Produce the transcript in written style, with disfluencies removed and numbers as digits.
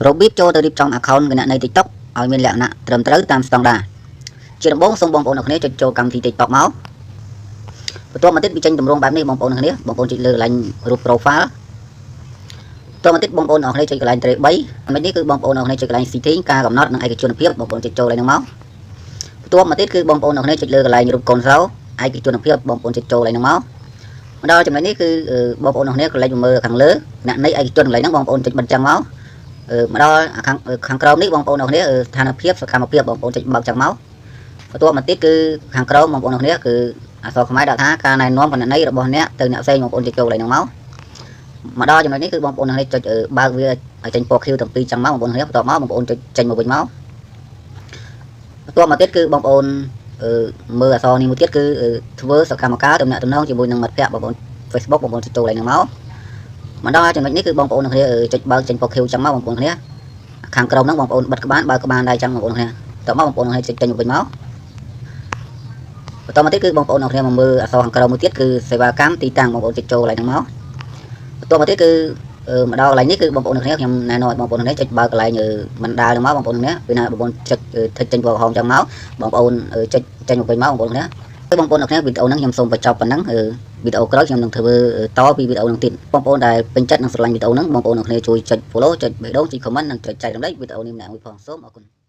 របៀបចូលទៅរៀបចំ account គណនី TikTok ឲ្យមានលក្ខណៈត្រឹមត្រូវតាមស្តង់ដារជាដំបូងសូមបងប្អូនអ្នកគ្នាចុចចូលកម្មវិធី TikTok មកបន្ទាប់មកទៀតវាចេញទម្រង់បែបនេះបងប្អូនអ្នកគ្នាបងប្អូនចុចលើកន្លែងរូប profile បន្ទាប់មកទៀតបងប្អូនអ្នកគ្នាចុចកន្លែង 3 មិននេះគឺបងប្អូនអ្នកគ្នាចុចកន្លែង setting ការកំណត់និងឯកជនភាពបងប្អូនចុចចូលឡើងហ្នឹងមកបន្ទាប់មកទៀតគឺបងប្អូនអ្នកគ្នាចុចលើកន្លែងរូបកូនសោឯកជនភាពបងប្អូនចុចចូលឡើងហ្នឹងមកមកដល់ចំណុចនេះគឺបងប្អូនអ្នកគ្នាកន្លែងមើលខាងលើអ្នកនៃឯកជនកន្លែងហ្នឹងបងប្អូនចុចបិទចឹងមកមកដល់ខាងក្រោមនេះបងប្អូនអ្នកគ្នាស្ថានភាពសកម្មភាពបងប្អូនចុចបើកចឹងមកបន្ទាប់មកទៀតគឺខាងក្រោមបងប្អូនអ្នកគ្នាគឺអក្សរខ្មែរដាក់ថាការណែនាំគណនីរបស់អ្នកទៅអ្នកផ្សេងបងប្អូនចុចចូលឡើងហ្នឹងមកដល់ចំណុចនេះគឺបងប្អូនអ្នកគ្នាចុចបើកវាឲ្យចេញពណ៌ខៀវទាំងពីរចឹងមកបងប្អូនអ្នកគ្នាបន្ទាប់មកបងប្អូនចុចចេញមកវិញមកបន្ទាប់មកទៀតគឺបងប្អូនមើលអក្សរនេះមួយទៀតគឺធ្វើសកម្មភាពទំនាក់ទំនងជាមួយនឹងមិត្តភ័ក្តិបងប្អូន Facebook បងប្អូនចុចចូលឡើងហ្នឹងមកដល់ចំណុចនេះគឺបងប្អូនអ្នកគ្នាចុចបើកចេញពណ៌ខៀវចឹងមកបងប្អូនគ្នាខាងក្រោមហ្នឹងបងប្អូនបិទក្បាលបើកក្បាលដែរចឹងបងប្អូនគ្នាបន្ទាប់មកបងប្អូនអ្នកគ្នាចុចចេញមកវិញមកបន្តមកទៀតគឺបងប្អូនអ្នកគ្នាមកមើលអក្សរខាងក្រោមមួយទៀតគឺសេវាកម្មទីតាំងបងប្អូនចុចចូលឡើងហ្នឹងមកបន្ទាប់មកទៀតគឺមកដល់កន្លែងនេះគឺបងប្អូនអ្នកគ្នាខ្ញុំណែនាំឲ្យបងប្អូនអ្នកគ្នាចុចបើកកន្លែងបណ្ដាលហ្នឹងមកបងប្អូនអ្នកគ្នាពេលណាបងប្អូនចុចចេញពណ៌ក្រហមចឹងមកបងប្អូនចុចចេញមកវិញមកបងប្អូនអ្នកគ្នាបងប្អូនអ្នកគ្នាវីដេអូហ្នឹងខ្ញុំសូមបញ្ចប់ប៉ុណ្ណឹងវីដេអូក្រោយខ្ញុំនឹងធ្វើតពីវីដេអូហ្នឹងទៀតបងប្អូនដែលពេញចិត្តនិងស្រឡាញ់វីដេអូហ្នឹងបងប្អូនអ្នកគ្នាជួយចុច follow ចុចបេះដូងចុច comment និងចុចចែករំលែកវីដេអូនេះម្នាក់មួយផងសូមអរគុណ